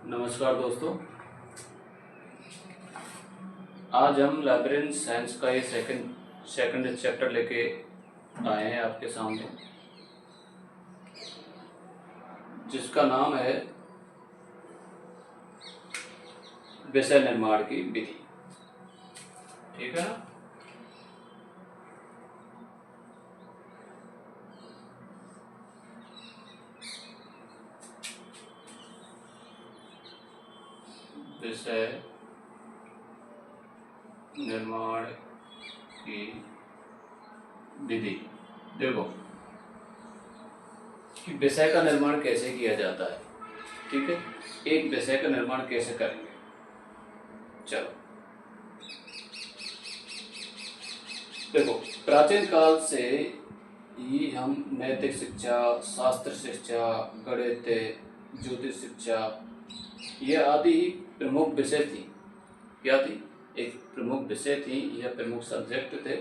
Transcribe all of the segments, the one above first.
नमस्कार दोस्तों। आज हम लाइब्रेरियन साइंस का ये सेकंड चैप्टर लेके आए हैं आपके सामने, जिसका नाम है विषय निर्माण की विधि। ठीक है ना। विषय निर्माण की विधि। देखो कि विषय का निर्माण कैसे किया जाता है। ठीक है, एक विषय का निर्माण कैसे करेंगे। चलो देखो, प्राचीन काल से ही हम नैतिक शिक्षा, शास्त्र शिक्षा, गणित, ज्योतिष शिक्षा, ये आदि प्रमुख विषय थी। क्या थी? एक प्रमुख विषय थी, यह प्रमुख सब्जेक्ट थे।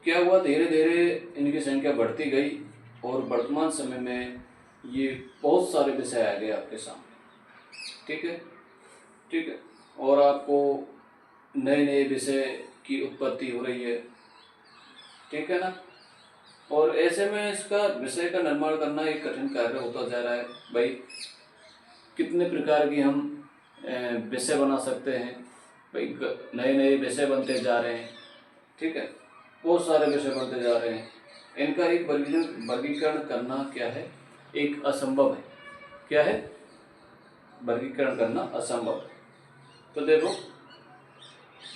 क्या हुआ, धीरे धीरे इनकी संख्या बढ़ती गई और वर्तमान समय में ये बहुत सारे विषय आ गए आपके सामने। ठीक है, ठीक है। और आपको नए नए विषय की उत्पत्ति हो रही है। ठीक है ना। और ऐसे में इसका विषय का निर्माण करना एक कठिन कार्य होता जा रहा है। भाई, कितने प्रकार की हम विषय बना सकते हैं। भाई, नए नए विषय बनते जा रहे हैं। ठीक है, बहुत सारे विषय बनते जा रहे हैं। इनका एक वर्गीकरण करना क्या है, एक असंभव है। क्या है? वर्गीकरण करना असंभव है। तो देखो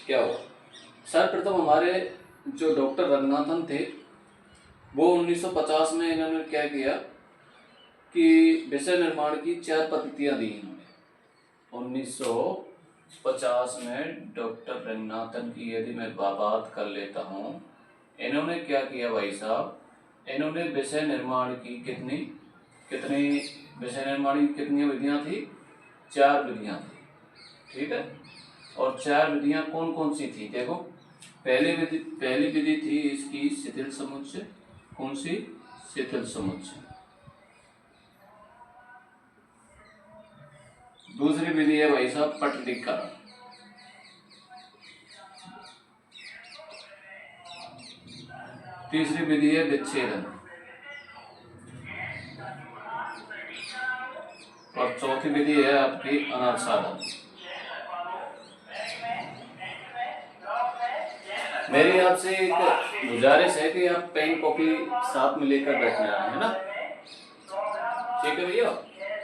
क्या हुआ। सर्वप्रथम हमारे जो डॉक्टर रंगनाथन थे, वो 1950 में इन्होंने क्या किया कि विषय निर्माण की 4 पद्धतियां दी इन्होंने। 1950 में डॉक्टर रंगनाथन की यदि मैं बात कर लेता हूँ, इन्होंने क्या किया भाई साहब, इन्होंने विषय निर्माण की कितनी विषय निर्माण की कितनी विधियाँ थी? 4 विधियाँ थी। ठीक है। और 4 विधियाँ कौन कौन सी थी? देखो, पहली विधि थी इसकी शिथिल समुच्चय। कौन सी? शिथिल समुच्चय। दूसरी विधि है भाई साहब पटलीकरण। तीसरी विधि है विच्छेदन। और चौथी विधि है आपकी अनाच्छादन। मेरी आपसे एक गुजारिश है कि आप पेन कॉपी साथ में लेकर बैठना है ना। ठीक है भैया।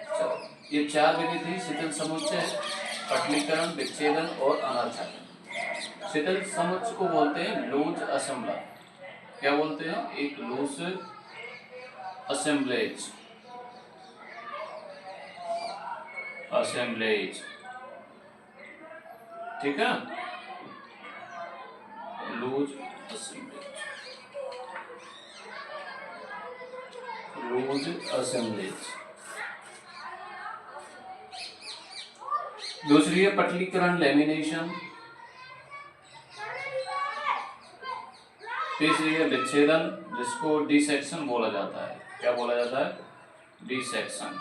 चलो, ये 4 विधि थी: शिथिल समुच्चय, पटलीकरण, विच्छेदन और अनाच्छादन। शिथिल समुच्चय को बोलते हैं लूज असेंबलर। क्या बोलते हैं? एक लूज असेंबलेज। ठीक है, लूज असेंबलेज। दूसरी है पटलीकरण, लेमिनेशन। तीसरी है विच्छेदन, जिसको डिसेक्शन बोला जाता है। क्या बोला जाता है? डिसेक्शन।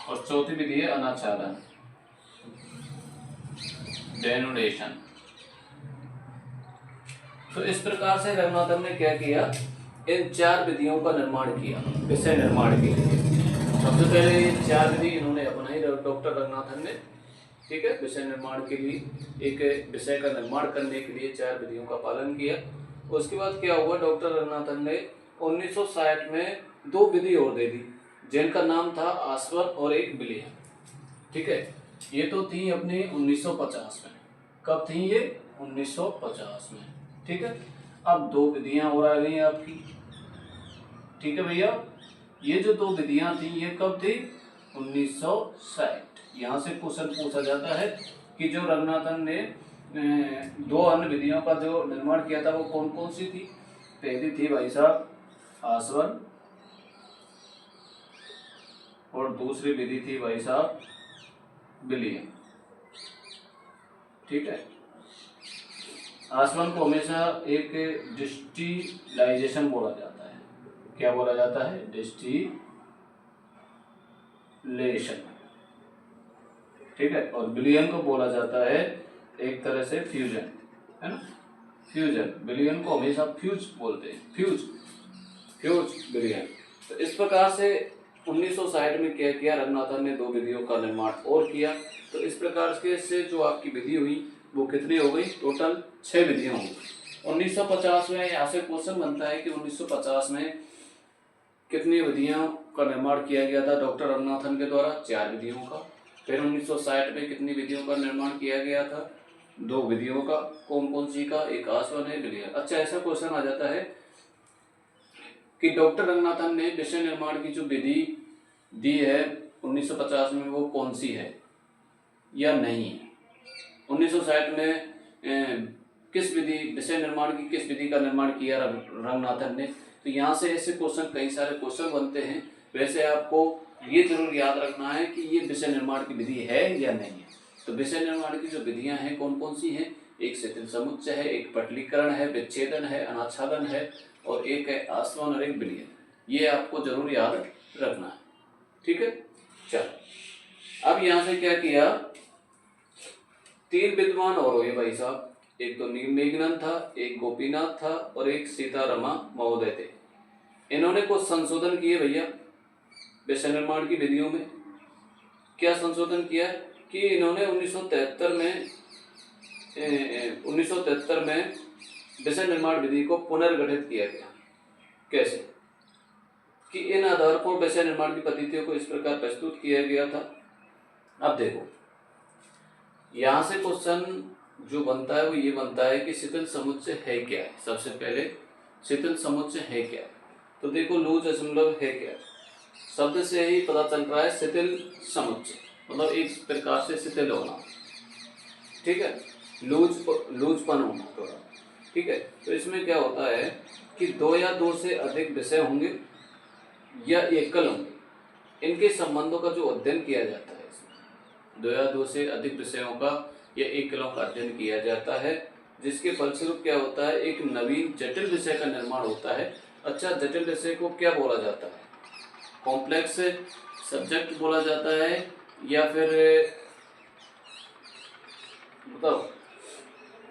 और चौथी विधि है अनाच्छादन, डेनुडेशन। तो इस प्रकार से रंगनाथन ने क्या किया, इन 4 विधियों का निर्माण किया विषय निर्माण के लिए। सबसे पहले ये 4 विधि इन्होंने अपनाई डॉक्टर रंगनाथन ने। ठीक है, विषय निर्माण के लिए, एक विषय का निर्माण करने के लिए 4 विधियों का पालन किया। उसके बाद क्या हुआ, डॉक्टर रंगनाथन ने 1960 में 2 विधि और दे दी, जिनका नाम था आसवन और एक विलियम। ठीक है, ये तो थी अपनी 1950 में। कब थी ये? 1950 में। ठीक है। अब 2 विधियां और आ गई आपकी। ठीक है भैया, ये जो 2 विधियां थी ये कब थी? 1960। यहाँ से क्वेश्चन पूछा जाता है कि जो रंगनाथन ने 2 अन्य विधियों का जो निर्माण किया था वो कौन कौन सी थी? पहली थी भाई साहब आसवन, और दूसरी विधि थी भाई साहब विलियम। ठीक है। आसवन को हमेशा एक डिस्टिलाइजेशन बोला जाता है। क्या बोला जाता है? डिस्टिलेशन। ठीक है। और विलयन को बोला जाता है एक तरह से फ्यूजन, है ना, फ्यूजन। विलयन को हमेशा फ्यूज बोलते हैं, फ्यूज विलयन। तो इस प्रकार से 1960 में क्या किया, रंगनाथन ने 2 विधियों का निर्माण और किया। तो इस प्रकार से जो आपकी विधि हुई वो कितनी हो गई, टोटल 6 विधियां हुई। 1950 में यहाँ से क्वेश्चन बनता है कि 1950 में कितनी विधियों का निर्माण किया गया था डॉक्टर रंगनाथन के द्वारा, 4 विधियों का। फिर 1960 में कितनी विधियों का निर्माण किया गया था, 2 विधियों का। कौन कौन सी का, एक आसवन है, विलयन। अच्छा, ऐसा क्वेश्चन आ जाता है कि डॉक्टर रंगनाथन ने विषय निर्माण की जो विधि दी है 1950 में वो कौन सी है या नहीं है। 1960 में किस विधि, विषय निर्माण की किस विधि का निर्माण किया रंगनाथन ने। तो यहाँ से ऐसे क्वेश्चन, कई सारे क्वेश्चन बनते हैं। वैसे आपको ये जरूर याद रखना है कि ये विषय निर्माण की विधि है या नहीं है। तो विषय निर्माण की जो विधियां हैं कौन कौन सी हैं, एक शिथिल समुच्चय है, एक पटलीकरण है, विच्छेदन है, अनाच्छादन है, और एक है आसवन और एक विलयन। ये आपको जरूर याद रखना है, ठीक है। चलो, अब यहाँ से क्या किया, 3 विद्वान और हुए भाई साहब। एक तो मेघनंद था, एक गोपीनाथ था और एक सीतारमा महोदय थे। इन्होंने कुछ संशोधन किए भैया विषय निर्माण की विधियों में। क्या संशोधन किया कि इन्होंने 1973 में विषय निर्माण विधि को पुनर्गठित किया गया। कैसे कि इन आधार पर विषय निर्माण की पद्धतियों को इस प्रकार प्रस्तुत किया गया था। अब देखो, यहाँ से क्वेश्चन जो बनता है वो ये बनता है कि शिथिल समुच्चय है क्या है। सबसे पहले शिथिल समुच्चय है क्या है, तो देखो लूज असंभव है क्या, शब्द से ही पता चल रहा है। शिथिल समुच्चय मतलब एक प्रकार से शिथिल होना, ठीक है, लूजपन होना थोड़ा, ठीक है। तो इसमें क्या होता है कि 2 या 2 से अधिक विषय होंगे या एकल होंगे, इनके संबंधों का जो अध्ययन किया जाता है, इसमें 2 या 2 से अधिक विषयों का या एकलों का अध्ययन किया जाता है, जिसके फलस्वरूप क्या होता है, एक नवीन जटिल विषय का निर्माण होता है। अच्छा, जटिल विषय को क्या बोला जाता है, कॉम्प्लेक्स सब्जेक्ट बोला जाता है या फिर बताओ,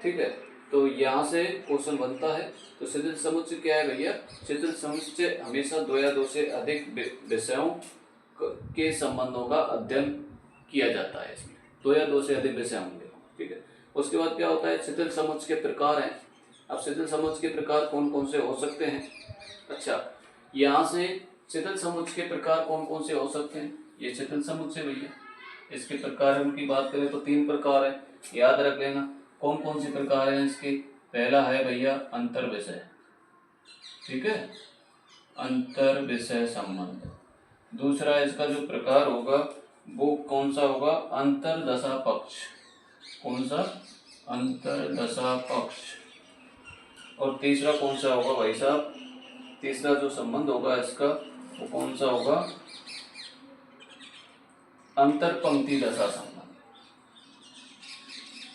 ठीक है। तो यहाँ से क्वेश्चन बनता है। तो शिथिल समुच्चय क्या है भैया, शिथिल समुच्चय हमेशा 2 या 2 से अधिक विषयों के संबंधों का अध्ययन किया जाता है। इसमें 2 या 2 से अधिक विषय होंगे, ठीक है। उसके बाद क्या होता है, शिथिल समुच्चय के प्रकार हैं। अब शिथिल समुच्चय के प्रकार कौन कौन से हो सकते हैं। अच्छा, यहाँ से शिथिल समुच्चय के प्रकार कौन कौन से हो सकते हैं, ये शिथिल समुच्चय भैया, इसके प्रकार उनकी बात करें तो 3 प्रकार है, याद रख लेना। कौन कौन से प्रकार हैं इसके। पहला है भैया अंतर विषय, ठीक है, अंतर विषय संबंध। दूसरा इसका जो प्रकार होगा वो कौन सा होगा, अंतरदशा पक्ष। कौन सा, अंतरदशा पक्ष। और तीसरा कौन सा होगा भाई साहब, तीसरा जो संबंध होगा इसका वो कौन सा होगा, अंतर पंक्ति दशा संबंध।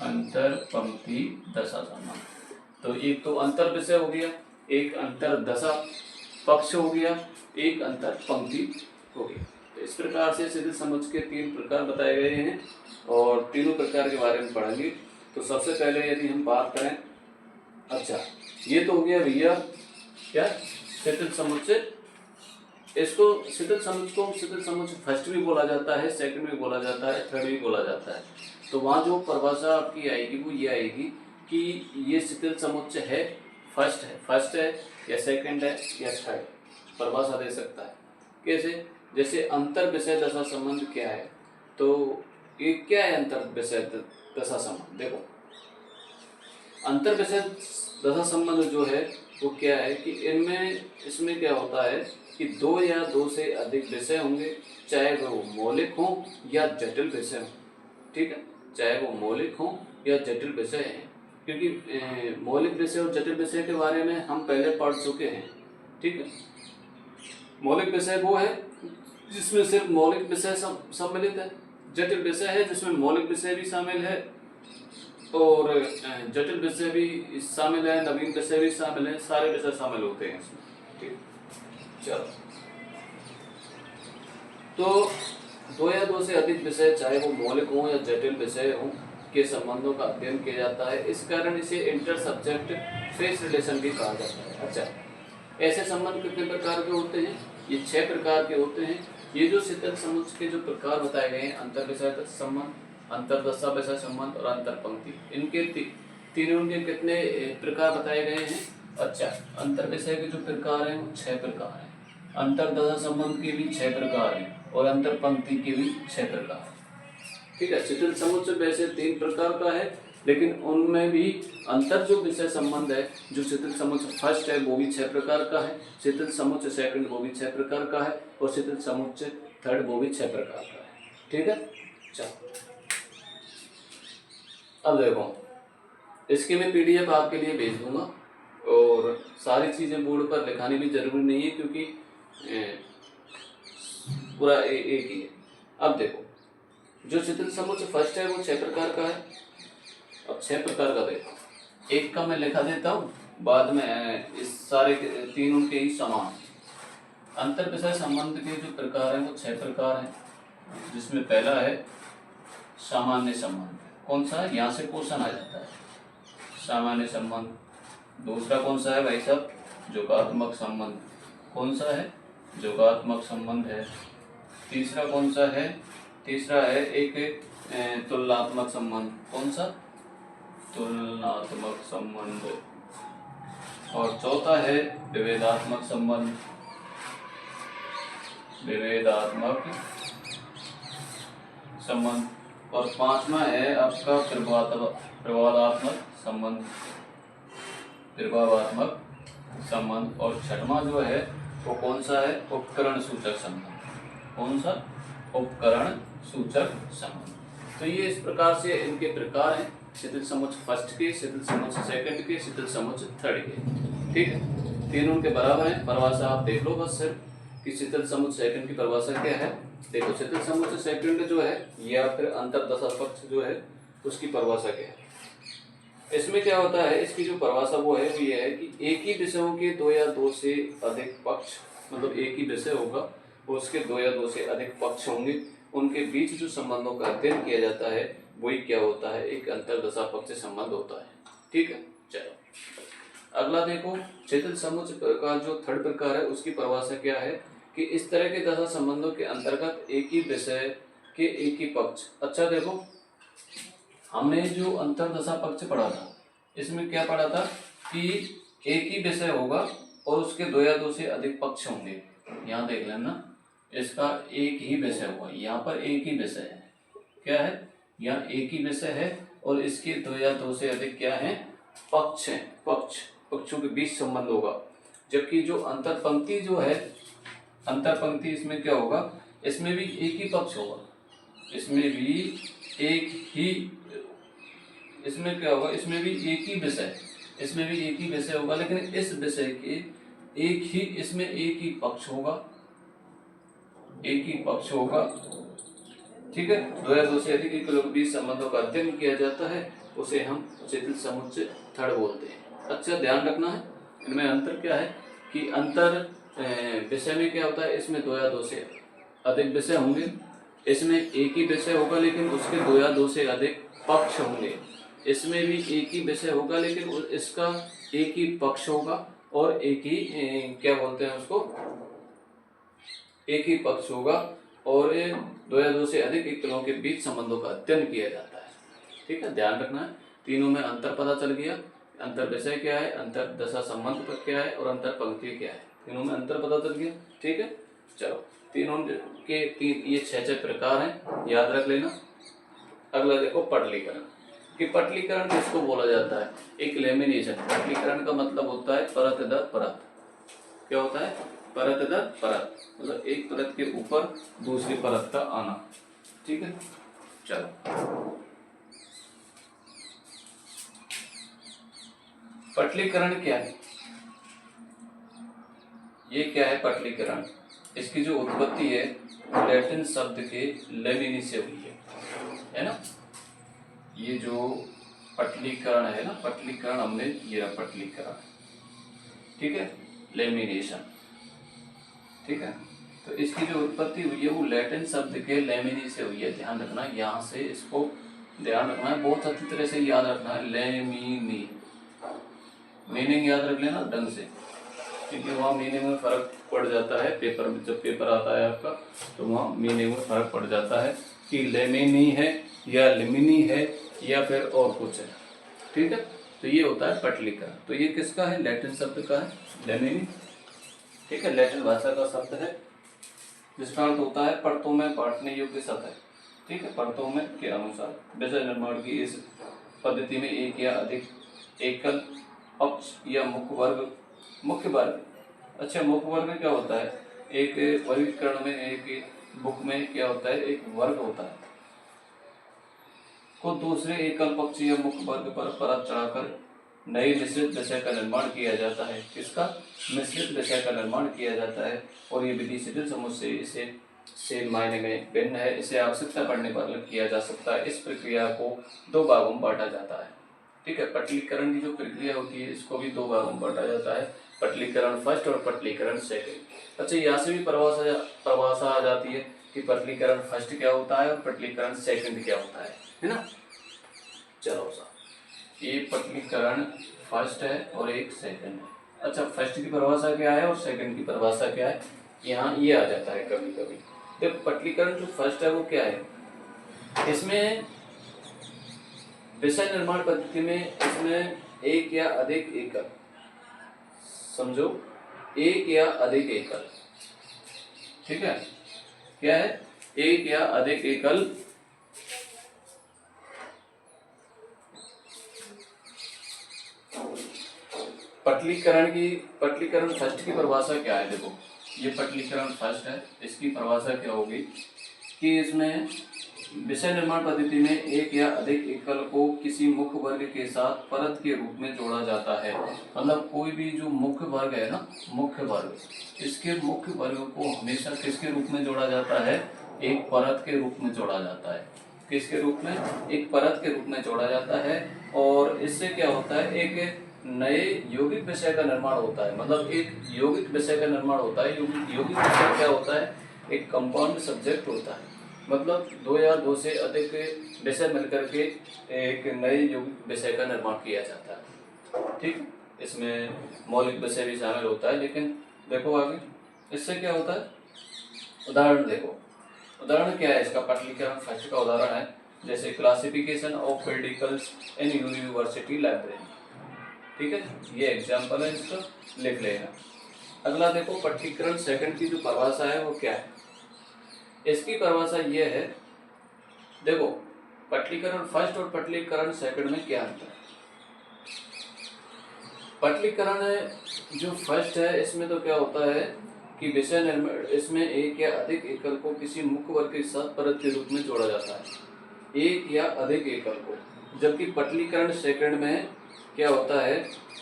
अंतर पंक्ति दशा संबंध। तो एक तो अंतर विषय हो गया, एक अंतर दशा पक्ष हो गया, एक अंतर पंक्ति हो गया। तो इस प्रकार से शिथिल समुच्चय के 3 प्रकार बताए गए हैं और तीनों प्रकार के बारे में पढ़ेंगे। तो सबसे पहले यदि हम बात करें, अच्छा ये तो हो गया भैया क्या, शिथिल समुच्चय। इसको शिथिल समुच्चय फर्स्ट भी बोला जाता है, सेकंड भी बोला जाता है, थर्ड भी बोला जाता है। तो वहाँ जो परिभाषा आपकी आएगी वो ये आएगी कि ये शिथिल समुच्चय है, फर्स्ट है या सेकंड है या थर्ड, परिभाषा दे सकता है। कैसे, जैसे अंतर विषय दशा संबंध क्या है, तो ये क्या है अंतर विषय दशा संबंध। देखो, अंतर विषय दशा संबंध जो है वो क्या है कि इसमें क्या होता है कि 2 या 2 से अधिक विषय होंगे, चाहे वो मौलिक हो या जटिल विषय हो, ठीक है, चाहे वो मौलिक हो या जटिल विषय है। क्योंकि मौलिक विषय और जटिल विषय के बारे में हम पहले पढ़ चुके हैं, ठीक है। मौलिक विषय वो है जिसमें सिर्फ मौलिक विषय सम्मिलित है, जटिल विषय है जिसमें मौलिक विषय भी शामिल है और जटिल विषय भी शामिल है, नवीन विषय भी शामिल है, सारे विषय शामिल होते हैं इसमें, ठीक। चलो, तो दो या दो से अधिक विषय, चाहे वो मौलिक हो या जटिल विषय हो, के संबंधों का अध्ययन किया जाता है। इस कारण इसे इंटर सब्जेक्ट फेस रिलेशन भी कहा जाता है। अच्छा, ऐसे संबंध कितने प्रकार के होते हैं? ये 6 प्रकार के होते हैं। ये जो शीतल समुच्चय के जो प्रकार बताए गए हैं, अंतर विषय संबंध, अंतरदशा विषय संबंध और अंतर पंक्ति, इनके तीनों के कितने प्रकार बताए गए हैं? अच्छा, अंतर विषय के जो प्रकार हैं वो 6 प्रकार हैं, अंतरदशा संबंध के भी 6 प्रकार हैं और अंतर पंक्ति के भी 6 प्रकार हैं। ठीक है, शीतल समुच्चय वैसे 3 प्रकार का है, लेकिन उनमें भी अंतर जो विषय संबंध है, जो शीतल समुच्चय फर्स्ट है वो भी 6 प्रकार का है, शीतल समुच्चय सेकंड वो भी 6 प्रकार का है, और शीतल समुच्चय थर्ड वो भी 6 प्रकार का है। ठीक है, चलो अब देखो, इसकी मैं PDF आपके लिए भेज दूंगा, और सारी चीजें बोर्ड पर लिखानी भी जरूरी नहीं है, क्योंकि पूरा एक ही है। अब देखो, जो शीतल समुच्चय फर्स्ट है वो 6 प्रकार का है। अब 6 प्रकार का देखो, एक का मैं लिखा देता हूँ, बाद में इस सारे तीनों के ही समान। अंतर विषय संबंध के जो प्रकार हैं वो 6 प्रकार हैं, जिसमें पहला है सामान्य संबंध। कौन सा है? यहाँ से क्वेश्चन आ जाता है, सामान्य संबंध। दूसरा कौन सा है भाई साहब? जोगात्मक संबंध। कौन सा है? जोगात्मक संबंध है। तीसरा कौन सा है? तीसरा है एक तुलनात्मक संबंध। कौन सा? तुलनात्मक संबंध। और चौथा है विभेदात्मक संबंध, विभेदात्मक संबंध। और पांचवा है आपका प्रभावात्मक संबंध, प्रभावात्मक संबंध। और छठवां जो है वो कौन सा है? उपकरण सूचक संबंध। कौन सा? उपकरण सूचक संबंध। तो ये इस प्रकार से इनके प्रकार हैं, शीतल समुच्चय फर्स्ट के, शीतल समुच्चय सेकंड के, शीतल समुच्चय थर्ड के। ठीक है, तीनों के बराबर है। परिभाषा आप देख लो बस सिर्फ कि शीतल समुच्चय सेकंड की परिभाषा क्या है। देखो, शीतल समुच्चय सेकंड जो है या फिर अंतरदशा पक्ष जो है उसकी परिभाषा क्या है? इसमें क्या होता है, इसकी जो परिभाषा वो है वो ये है कि एक ही विषयों के 2 या 2 से अधिक पक्ष, मतलब एक ही विषय होगा, उसके 2 या 2 से अधिक पक्ष होंगे, उनके बीच जो संबंधों का अध्ययन किया जाता है वही क्या होता है? एक अंतरदशा पक्ष संबंध होता है। ठीक है, चलो अगला देखो, शीतल समुच्चय का जो थर्ड प्रकार है उसकी परिभाषा क्या है कि इस तरह के दशा संबंधों के अंतर्गत एक ही विषय के एक ही पक्ष। अच्छा देखो, हमने जो अंतरदशा पक्ष पढ़ा था, इसमें क्या पढ़ा था कि एक ही विषय होगा और उसके 2 या 2 से अधिक पक्ष होंगे। यहाँ देख लेना, इसका एक ही विषय होगा, यहाँ पर एक ही विषय है। क्या है? यहाँ एक ही विषय है और इसके 2 या 2 से अधिक क्या है? पक्ष हैं। पक्षों के बीच संबंध होगा। जबकि जो अंतर पंक्ति जो है, अंतर पंक्ति, इसमें क्या होगा? इसमें भी एक ही पक्ष होगा, इसमें भी एक ही, इसमें क्या होगा? इसमें भी एक ही विषय, इसमें भी एक ही विषय होगा, लेकिन इस विषय के एक ही, इसमें एक ही पक्ष होगा, एक ही पक्ष होगा। ठीक है, 2 या 2 से अधिक के बीच संबंधों का अध्ययन किया जाता है, उसे हम शीतल समुच्चय थर्ड बोलते हैं। अच्छा, ध्यान रखना है इनमें अंतर क्या है कि अंतर विषय में क्या होता है, इसमें 2 या 2 से अधिक विषय होंगे, इसमें एक ही विषय होगा लेकिन उसके 2 या 2 से अधिक पक्ष होंगे। इसमें भी एक ही विषय होगा लेकिन इसका एक ही पक्ष होगा और एक ही क्या बोलते हैं उसको, एक ही पक्ष होगा, और 2 या 2 से अधिक इक्कलों के बीच संबंधों का अध्ययन किया जाता है। ठीक है, ध्यान रखना है। तीनों में अंतर पता चल गया, अंतर विषय क्या है, अंतर दशा संबंध पर क्या है और अंतर पंक्ति क्या है, तीनों में अंतर पता चल गया। ठीक है, चलो तीनों के ये 6 प्रकार हैं, याद रख लेना। अगला देखो, पटलीकरण। कि पटलीकरण किसको बोला जाता है? एक लेमिनेशन। पटलीकरण का मतलब होता है परत दर परत। क्या होता है? परत दर परत, मतलब एक परत के ऊपर दूसरी परत का आना। ठीक है, चलो पटलीकरण क्या है? ये क्या है पटलीकरण? इसकी जो उत्पत्ति है लैटिन शब्द के लेमिनी से हुई है ना। ये जो पटलीकरण है ना, पटलीकरण हमने ये रहा पटलीकरण, ठीक है, लेमिनेशन। ठीक है, तो इसकी जो उत्पत्ति हुई है वो लैटिन शब्द के लेमिनी से हुई है, ध्यान रखना। यहाँ से इसको ध्यान रखना है, बहुत अच्छी तरह से याद रखना है। लेमिनी मीनिंग याद रख लेना ढंग से, क्योंकि वहाँ मीनिंग में फर्क पड़ जाता है। पेपर में जब पेपर आता है आपका तो वहाँ मीनिंग में फर्क पड़ जाता है कि लेमिनी है या लिमिनी है या फिर और कुछ है, ठीक है। तो ये होता है पटलीकरण। तो ये किसका है? लैटिन शब्द का है, लेमिनी, ठीक है। लैटिन भाषा का शब्द है जिसका अर्थ होता है परतों में बांटने योग्य सतह, ठीक है। परतों में के अनुसार विषय निर्माण की इस पद्धति में एक या अधिक एकल पक्ष या मुख्य वर्ग, अच्छा मुख्य वर्ग क्या होता है? एक वर्गीकरण में, एक बुक में क्या होता है? एक वर्ग होता है को दूसरे एकल पक्ष या मुख्य वर्ग पर परत चढ़ाकर नए मिश्रित विषय का निर्माण किया जाता है। किसका? मिश्रित विषय का निर्माण किया जाता है। और ये विधि शिथिल समझ से इसे मायने में भिन्न है, इसे आवश्यकता पड़ने पर अलग किया जा सकता है। इस प्रक्रिया को दो भागों में बांटा जाता है, ठीक है। पटलीकरण की जो प्रक्रिया होती है इसको भी दो भागों में बांटा जाता है, पटलीकरण फर्स्ट और पटलीकरण सेकंड। अच्छा, यहाँ से भी परिभाषा आ जाती है कि पटलीकरण फर्स्ट क्या होता है और पटलीकरण सेकंड क्या होता है ना। चलो साहब, ये पटलीकरण फर्स्ट है और एक सेकंड है। अच्छा, फर्स्ट की परिभाषा क्या है और सेकंड की परिभाषा क्या है? यहाँ ये आ जाता है कभी कभी। देखो, पटलीकरण जो फर्स्ट है वो क्या है? इसमें विषय निर्माण पद्धति में इसमें एक या अधिक एकल, समझो, एक या अधिक एकल, ठीक है। क्या है? एक या अधिक एकल पटलीकरण फर्स्ट की परिभाषा क्या है? देखो, ये पटलीकरण फर्स्ट है, इसकी परिभाषा क्या होगी कि इसमें विषय निर्माण पद्धति में एक या अधिक एकल को किसी मुख्य वर्ग के साथ परत के रूप में जोड़ा जाता है। मतलब कोई भी जो मुख्य वर्ग है ना, मुख्य वर्ग, इसके मुख्य वर्ग को हमेशा किसके रूप में जोड़ा जाता है? एक परत के रूप में जोड़ा जाता है। किसके रूप में? एक परत के रूप में जोड़ा जाता है। और इससे क्या होता है? एक नए यौगिक विषय का निर्माण होता है। मतलब एक यौगिक विषय का निर्माण होता है। यौगिक विषय क्या होता है? एक कंपाउंड सब्जेक्ट होता है। मतलब दो या दो से अधिक विषय मिलकर के एक नए यौगिक विषय का निर्माण किया जाता है, ठीक। इसमें मौलिक विषय भी शामिल होता है, लेकिन देखो आगे इससे क्या होता है। उदाहरण देखो, उदाहरण क्या है इसका? पटलीकरण फर्स्ट का उदाहरण है जैसे classification of periodicals in university library, ठीक है। ये एग्जाम्पल है, इसका लिख लेना। अगला देखो, पटलीकरण सेकंड की जो परिभाषा है वो क्या है? इसकी परिभाषा ये है, देखो, पटलीकरण फर्स्ट और पटलीकरण सेकंड में क्या अंतर है? पटलीकरण जो फर्स्ट है इसमें तो क्या होता है कि विषय निर्माण, इसमें एक या अधिक एकल को किसी मुख्य वर्ग के साथ परत के रूप में जोड़ा जाता है, एक या अधिक एकल को। जबकि पटलीकरण सेकंड में क्या होता है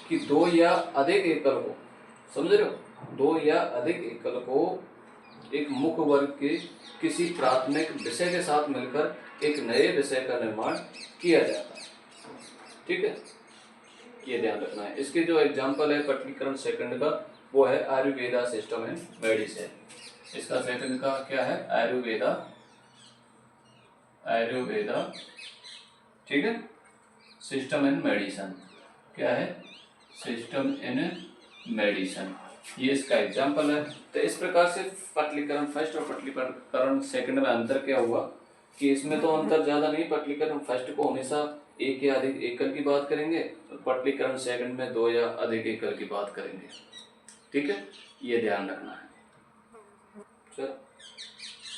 कि दो या अधिक एकल को, समझ रहे हो, दो या अधिक एकल को एक मुख्य वर्ग के किसी प्राथमिक विषय के साथ मिलकर एक नए विषय का निर्माण किया जाता है, ठीक है। ये ध्यान रखना है। इसके जो एग्जाम्पल है पटलीकरण सेकंड का वो है आयुर्वेदा सिस्टम एंड मेडिसिन। इसका सेकंड का क्या है? आयुर्वेदा, ठीक है, सिस्टम एंड मेडिसिन। क्या है? सिस्टम एंड मेडिसिन, ये इसका एग्जाम्पल है। तो इस प्रकार से पटलीकरण फर्स्ट और पटलीकरण सेकंड में अंतर क्या हुआ कि इसमें तो अंतर ज्यादा नहीं। पटलीकरण फर्स्ट को हमेशा एक या अधिक एकल की बात करेंगे और पटलीकरण सेकंड में दो या अधिक एकल की बात करेंगे, ठीक है। ये ध्यान रखना है। चलो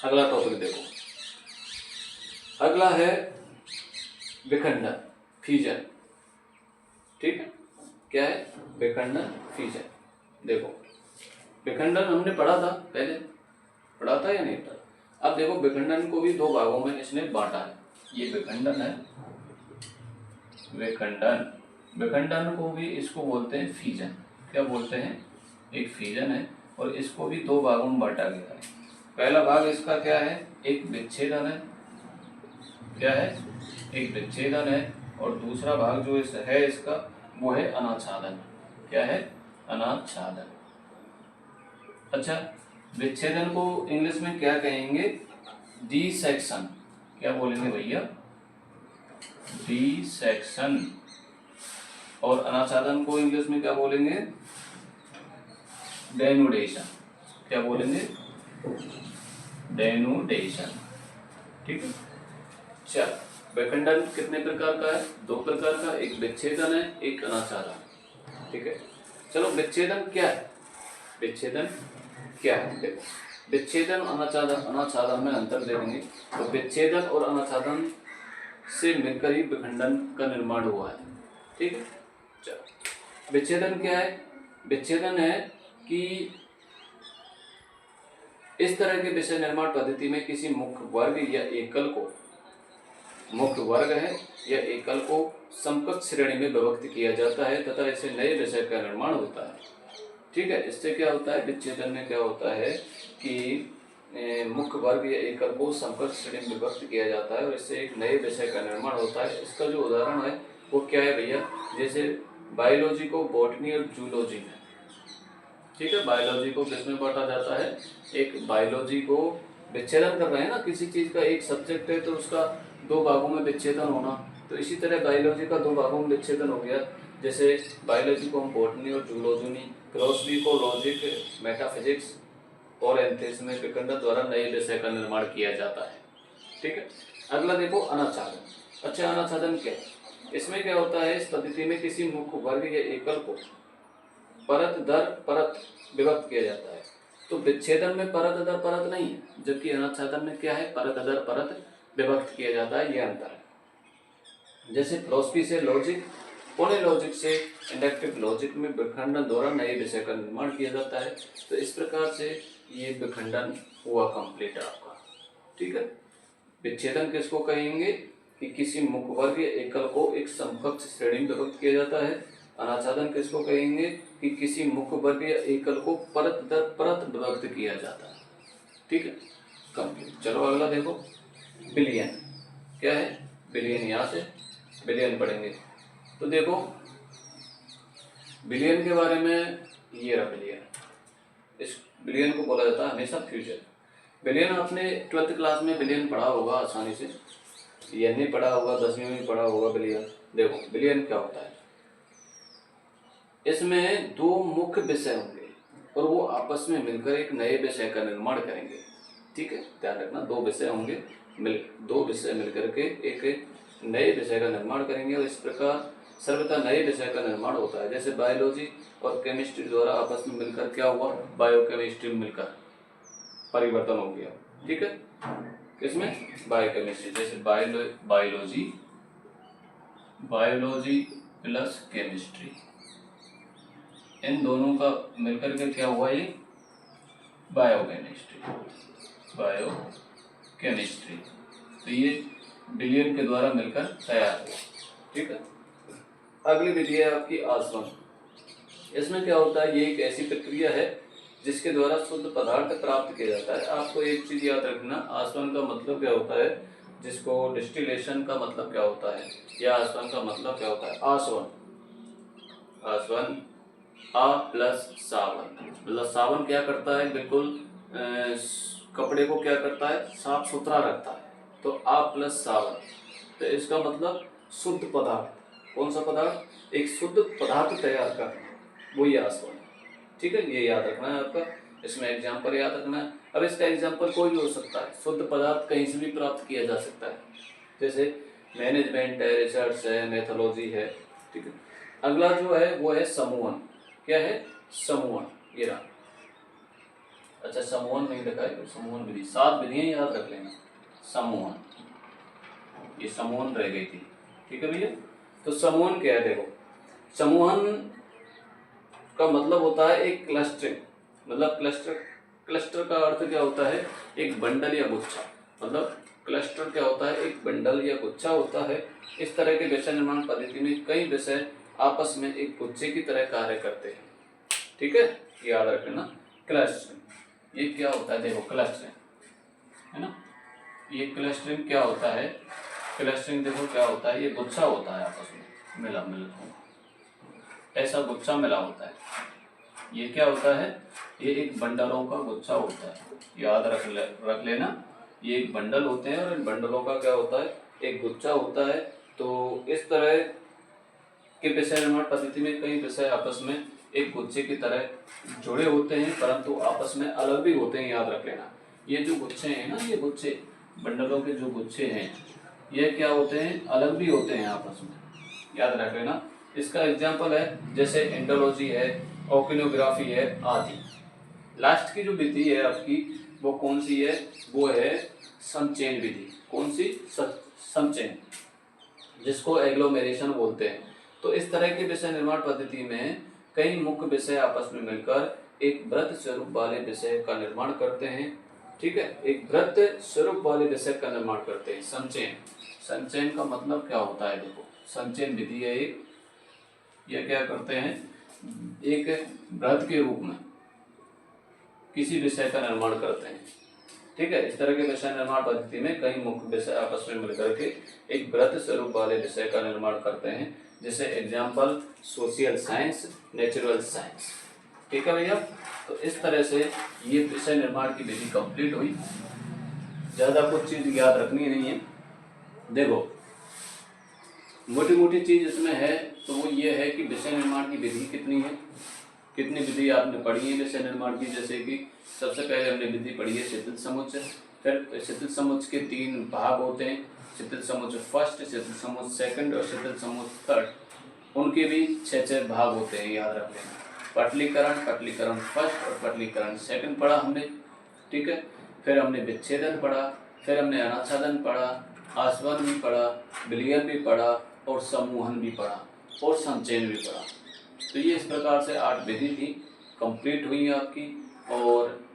अगला टॉपिक देखो। अगला है विखंडन, फ्यूजन, ठीक है। क्या है? विखंडन, फ्यूजन। देखो, विखंडन हमने पढ़ा था, पहले पढ़ा था या नहीं पढ़ा? अब देखो, विखंडन को भी दो भागों में इसने बांटा है। ये विखंडन है, विखंडन को भी इसको बोलते हैं फ्यूजन। क्या बोलते हैं? एक फ्यूजन है और इसको भी दो भागों में बांटा गया है। पहला भाग इसका क्या है? एक विच्छेदन है। क्या है? एक विच्छेदन है। और दूसरा भाग जो है इसका वो है अनाच्छादन। क्या है? अनाच्छादन। अच्छा, विच्छेदन को इंग्लिश में क्या कहेंगे? डिसेक्शन। क्या बोलेंगे भैया? डिसेक्शन। और अनाच्छादन को इंग्लिश में क्या बोलेंगे? डेनुडेशन। क्या बोलेंगे? डेनुडेशन। ठीक है। चल, विखंडन कितने प्रकार का है? दो प्रकार का, एक विच्छेदन है, एक अनाच्छादन। ठीक है। चलो, विच्छेदन क्या है? विच्छेदन क्या है? देखो, विच्छेदन अनाच्छादन में अंतर देखेंगे तो विच्छेदन और अनाच्छादन से मिलकर ही विखंडन का निर्माण हुआ है। ठीक है। चलो, विच्छेदन क्या है? विच्छेदन है कि इस तरह के विषय निर्माण पद्धति में किसी मुख्य वर्ग या एकल को, मुख्य वर्ग है या एकल को समकक्ष श्रेणी में विभक्त किया जाता है तथा इससे नए विषय का निर्माण होता है। ठीक है। इससे क्या होता है? विच्छेदन में क्या होता है कि मुख्य वर्ग या एकल को समकक्ष श्रेणी में विभक्त किया जाता है और इससे एक नए विषय का निर्माण होता है। इसका जो उदाहरण है वो क्या है भैया? जैसे बायोलॉजी को बॉटनी और जूलॉजी में। ठीक है। बायोलॉजी को किसमें बांटा जाता है? एक बायोलॉजी को विच्छेदन कर रहे हैं ना, किसी चीज का एक सब्जेक्ट है तो उसका दो भागों में विच्छेदन होना, तो इसी तरह बायोलॉजी का दो भागों में विच्छेदन हो गया। जैसे बायोलॉजी को हम बॉटनी और जूलॉजी, फिलॉसफी को लॉजिक, मेटाफिजिक्स और एंथेसिस में विखंडन द्वारा नए विषय का निर्माण किया जाता है। ठीक है। अगला देखो, अनाच्छादन। अच्छा, अनाच्छादन क्या है? इसमें क्या होता है? इस पद्धति में किसी मुख्य वर्ग या एकल को परत दर परत विभक्त किया जाता है। तो विच्छेदन में परत दर परत नहीं है, जबकि अनाच्छादन में क्या है? परत दर परत विभक्त किया जाता है। यह अंतर है। जैसे फिलॉसफी से लॉजिक, फोनोलॉजिक से इंडक्टिव लॉजिक में विखंडन द्वारा नए विषय का निर्माण किया जाता है। तो इस प्रकार से ये विखंडन हुआ कंप्लीट आपका। ठीक है। विच्छेदन किसको कहेंगे? कि किसी मुख्य वर्ग या एकल को एक समकक्ष श्रेणी में विभक्त किया जाता है। अनाच्छादन किसको कहेंगे? कि किसी मुख्य वर्ग या एकल को परत दर परत विभक्त किया जाता है। ठीक है। कंप्लीट। चलो अगला देखो, बिलियन। क्या है? बिलियन। यहाँ से बिलियन पढ़ेंगे तो देखो, बिलियन के बारे में ये रहा बिलियन। इस बिलियन को बोला जाता है हमेशा फ्यूचर। बिलियन आपने 12th क्लास में बिलियन पढ़ा होगा आसानी से, या नहीं पढ़ा होगा 10वीं में पढ़ा होगा बिलियन। देखो, बिलियन क्या होता है? इसमें दो मुख्य विषय होंगे और वो आपस में मिलकर एक नए विषय का निर्माण करेंगे। ठीक है। ध्यान रखना, दो विषय होंगे, दो विषय मिलकर के एक नए विषय का निर्माण करेंगे और इस प्रकार सर्वथा नए विषय का निर्माण होता है। जैसे बायोलॉजी और केमिस्ट्री द्वारा आपस में मिलकर क्या हुआ? बायोकेमिस्ट्री में मिलकर परिवर्तन हो गया। ठीक है। किसमें? बायोकेमिस्ट्री। जैसे बायोलॉजी प्लस केमिस्ट्री, इन दोनों का मिलकर के क्या हुआ? ये बायोकेमिस्ट्री। तो ये बिलियन के द्वारा मिलकर तैयार हुआ। ठीक है। अगली विधि है आपकी आसवन। इसमें क्या होता है? ये एक ऐसी प्रक्रिया है जिसके द्वारा शुद्ध पदार्थ प्राप्त किया जाता है। आपको एक चीज याद रखना, आसवन का मतलब क्या होता है, जिसको डिस्टिलेशन का मतलब क्या होता है, या आसवन का मतलब क्या होता है? आसवन आ प्लस सावन, मतलब सावन क्या करता है? बिल्कुल कपड़े को क्या करता है? साफ सुथरा रखता है। तो आ प्लस सावन, तो इसका मतलब शुद्ध पदार्थ। कौन सा पदार्थ? एक शुद्ध पदार्थ तैयार करना, वही आसवन। ठीक है। ये याद रखना है आपका। इसमें एग्जाम्पल याद रखना है। अब इसका एग्जाम्पल कोई भी हो सकता है, शुद्ध पदार्थ कहीं से भी प्राप्त किया जा सकता है। जैसे मैनेजमेंट है, रिसर्च है, मैथोलॉजी है। ठीक है। अगला जो है वो है समूहन। क्या है? समूहन। ये रहा। अच्छा, समूहन नहीं लिखा है, समूहन विधि। 7 विधियां याद रख लेना। समूहन, ये समूहन रह गई थी। ठीक है भैया। तो समूहन क्या है? देखो, समूहन का मतलब होता है एक क्लस्टरिंग। मतलब क्लस्टर का अर्थ क्या होता है? एक बंडल या गुच्छा। मतलब क्लस्टर क्या होता है? एक बंडल या गुच्छा होता है। इस तरह के विषय निर्माण पद्धति में कई विषय आपस में एक गुच्छे की तरह कार्य करते हैं। ठीक है। याद रखना, क्लस्टरिंग। ये क्या होता है? देखो, क्लस्टरिंग है ना, ये क्लस्टरिंग क्या होता है? क्लस्टरिंग देखो क्या होता है? ये गुच्छा होता है आपस में मिला, ऐसा गुच्छा मिला होता है। ये क्या होता है, ये एक बंडलों का गुच्छा होता है, याद रख लेना। ये एक बंडल होते हैं और इन बंडलों का क्या होता है, एक गुच्छा होता है। तो इस तरह के विषय निर्माण पद्धति में कई विषय आपस में एक गुच्छे की तरह जुड़े होते हैं, परंतु आपस में अलग भी होते हैं, याद रख लेना। ये जो गुच्छे हैं ना, ये गुच्छे बंडलों के जो गुच्छे हैं, ये क्या होते हैं, अलग भी होते हैं आपस में, याद रख लेना। इसका एग्जाम्पल है जैसे एंडोलॉजी है, ओकिनोग्राफी है आदि। लास्ट की जो विधि है आपकी वो कौन सी है, वो है समचयन विधि। कौन सी, समचयन, जिसको एग्लोमेरेशन बोलते हैं। तो इस तरह के विषय निर्माण पद्धति में कई मुख्य विषय आपस में मिलकर एक वृत्त स्वरूप वाले विषय का निर्माण करते हैं। ठीक है, एक वृत्त स्वरूप वाले विषय का निर्माण करते हैं। संचयन, संचयन का मतलब क्या होता है, देखो संचयन विधि है एक, यह क्या करते हैं, एक वृत्त के रूप में किसी विषय का निर्माण करते हैं। ठीक है, इस तरह के विषय निर्माण पद्धति में कई मुख्य विषय आपस में मिलकर के एक वृत्त स्वरूप वाले विषय का निर्माण करते हैं। जैसे example social science, natural science. ठीक है भैया, तो इस तरह से ये विषय निर्माण की विधि कंप्लीट हुई। ज़्यादा कुछ चीज़ याद रखनी नहीं है। देखो मोटी मोटी चीज़ इसमें है, तो वो ये है कि विषय निर्माण की विधि कितनी है, कितनी विधि आपने पढ़ी है विषय निर्माण की। जैसे कि सबसे पहले हमने विधि पढ़ी है शिथिल समुच्चय। फिर शिथिल समुच्चय के 3 भाग होते हैं, शिथिल समुच्चय फर्स्ट, शिथिल समुच्चय सेकंड और शिथिल समुच्चय थर्ड। उनके भी 6 भाग होते हैं, याद रख लेना। पटलीकरण, पटलीकरण फर्स्ट और पटलीकरण सेकंड पढ़ा हमने। ठीक है, फिर हमने विच्छेदन पढ़ा, फिर हमने अनाच्छादन पढ़ा, आस्वन भी पढ़ा, विलयन भी पढ़ा और समूहन भी पढ़ा और संचयन भी पढ़ा। तो ये इस प्रकार से 8 विधि थी, कंप्लीट हुई आपकी। और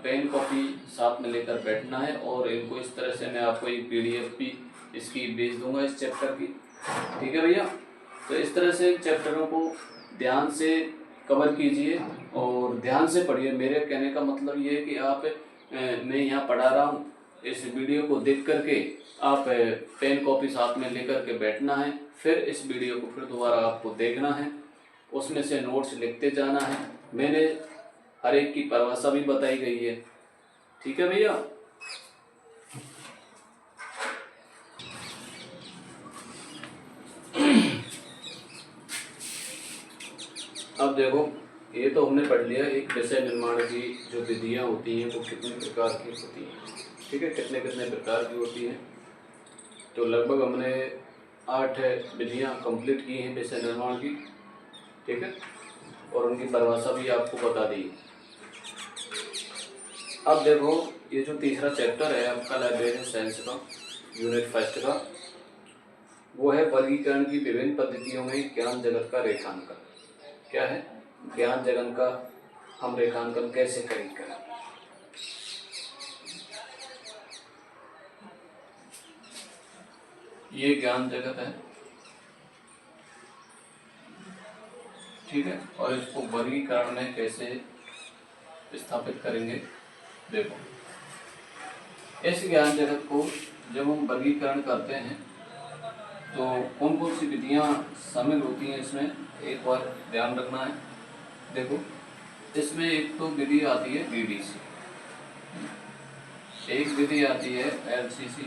पेन कॉपी साथ में लेकर बैठना है और इनको इस तरह से मैं आपको एक PDF भी इसकी भेज दूंगा इस चैप्टर की। ठीक है भैया, तो इस तरह से चैप्टरों को ध्यान से कवर कीजिए और ध्यान से पढ़िए। मेरे कहने का मतलब ये है कि आप मैं यहाँ पढ़ा रहा हूँ, इस वीडियो को देख करके आप पेन कॉपी साथ में लेकर के बैठना है। फिर इस वीडियो को फिर दोबारा आपको देखना है, उसमें से नोट्स लिखते जाना है। मैंने हर एक की परिभाषा भी बताई गई है। ठीक है भैया, अब देखो ये तो हमने पढ़ लिया एक विषय निर्माण की जो विधियाँ होती हैं वो कितने प्रकार की होती हैं। ठीक है, कितने कितने प्रकार की होती हैं। तो लगभग हमने 8 विधियाँ कंप्लीट की हैं विषय निर्माण की। ठीक है, और उनकी परिभाषा भी आपको बता दी। अब देखो ये जो तीसरा चैप्टर है आपका लाइब्रेरी साइंस का, यूनिट 1 का, वो है वर्गीकरण की विभिन्न पद्धतियों में ज्ञान जगत का रेखांकन। क्या है, ज्ञान जगत का हम रेखांकन कैसे करेंगे। ये ज्ञान जगत है, ठीक है, और इसको वर्गीकरण में कैसे स्थापित करेंगे। देखो इस ज्ञान जगत को जब हम वर्गीकरण करते हैं तो कौन कौन सी विधियाँ शामिल होती हैं इसमें, एक बार ध्यान रखना है। देखो इसमें एक तो विधि आती है DDC, एक विधि आती है LCC,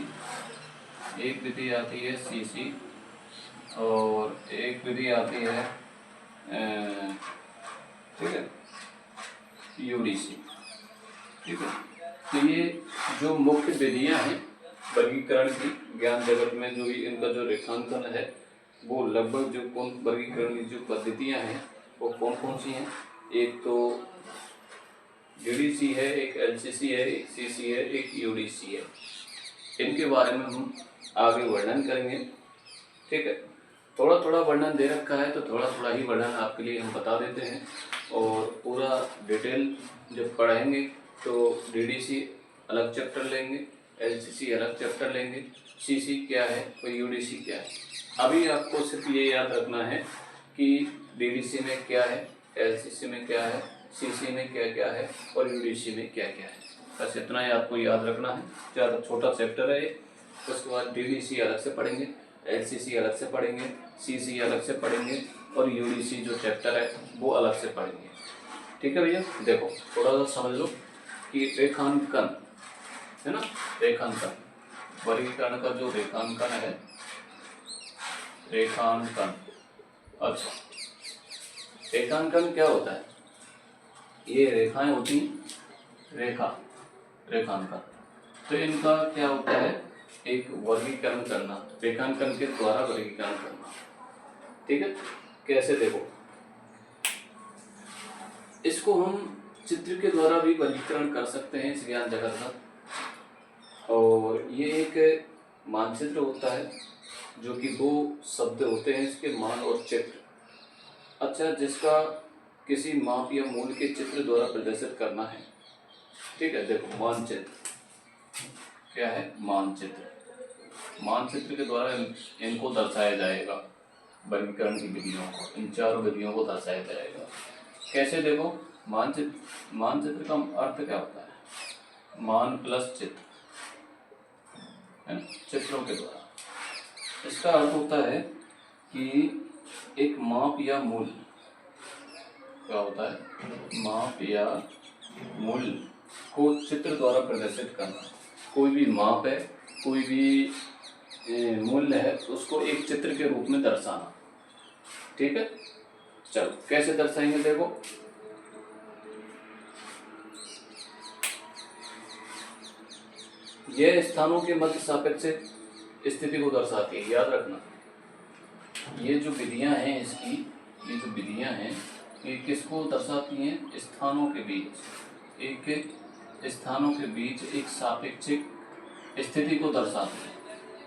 एक विधि आती है CC और एक विधि आती है ठीक है UDC। ठीक है, तो ये जो मुख्य विधियाँ हैं वर्गीकरण की ज्ञान जगत में, जो इनका जो रेखांकन है वो लगभग जो कौन वर्गीकरण की जो पद्धतियाँ हैं वो कौन कौन सी हैं। एक तो DDC है, एक LCC है, एक CC है, एक UDC है। इनके बारे में हम आगे वर्णन करेंगे। ठीक है, थोड़ा थोड़ा वर्णन दे रखा है तो थोड़ा थोड़ा ही वर्णन आपके लिए हम बता देते हैं और पूरा डिटेल जब पढ़ेंगे तो DDC अलग चैप्टर लेंगे, LCC अलग चैप्टर लेंगे, CC क्या है और UDC क्या है। अभी आपको सिर्फ ये याद रखना है कि DDC में क्या है, LCC में क्या है, CC में क्या क्या है और UDC में क्या क्या है। बस इतना ही आपको याद रखना है। ज़्यादा छोटा चैप्टर है ये। उसके बाद DDC अलग से पढ़ेंगे, LCC अलग से पढ़ेंगे, CC अलग से पढ़ेंगे और UDC जो चैप्टर है वो अलग से पढ़ेंगे। ठीक है भैया, देखो थोड़ा सा समझ लो कि रेखांकन है ना, रेखांकन वर्गीकरण का जो रेखांकन है, रेखांकन। अच्छा, रेखांकन क्या होता है? ये रेखाएं होती हैं, रेखांकन। तो इनका क्या होता है? एक वर्गीकरण करना, रेखांकन के द्वारा वर्गीकरण करना। ठीक है, कैसे? देखो, इसको हम चित्र के द्वारा भी वर्गीकरण कर सकते हैं इस ज्ञान जगत का। और ये एक मानचित्र होता है जो कि दो शब्द होते हैं इसके, मान और चित्र। अच्छा, जिसका किसी माप या मूल के चित्र द्वारा प्रदर्शित करना है। ठीक है, देखो मानचित्र क्या है? मानचित्र, मानचित्र के द्वारा इनको दर्शाया जाएगा, वर्गीकरण की विधियों को, इन चारों विधियों को दर्शाया जाएगा। कैसे? देखो, मानचित्र, मानचित्र का अर्थ क्या होता है? मान प्लस चित्र है ना, चित्रों के द्वारा। इसका अर्थ होता है कि एक माप या मूल, क्या होता है? माप या मूल को चित्र द्वारा प्रदर्शित करना। कोई भी माप है, कोई भी मूल्य है, उसको एक चित्र के रूप में दर्शाना। ठीक है, चलो कैसे दर्शाएंगे? देखो, यह स्थानों के मध्य सापेक्ष स्थिति को दर्शाती है, याद रखना। ये जो विधियां हैं इसकी, ये जो विधियां हैं ये किसको दर्शाती हैं? स्थानों के बीच, एक स्थानों के बीच एक सापेक्षिक स्थिति को दर्शाती है,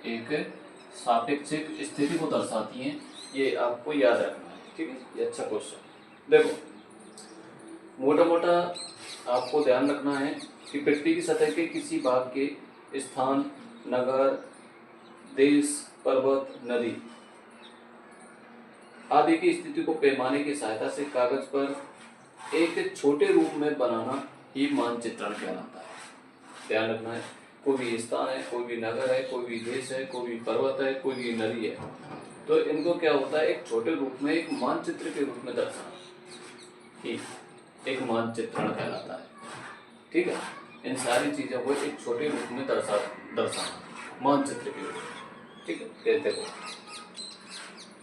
एक सापेक्षिक स्थिति को दर्शाती हैं। ये आपको याद रखना है। ठीक है, ये अच्छा क्वेश्चन। देखो, मोटा मोटा आपको ध्यान रखना है कि पृथ्वी की सतह के किसी भाग के स्थान, नगर, देश, पर्वत, नदी आदि की स्थिति को पैमाने की सहायता से कागज पर एक छोटे रूप में बनाना ही मानचित्रण कहलाता है। ध्यान रखना है, कोई भी स्थान है, कोई भी नगर है, कोई भी देश है, कोई भी पर्वत है, कोई भी नदी है, तो इनको क्या होता है? एक छोटे रूप में, एक मानचित्र के रूप में दर्शाना ही एक मानचित्रण कहलाता है। ठीक है, इन सारी चीजों को एक छोटे रूप में दर्शाना मानचित्र के रूप में। ठीक है, कहते हो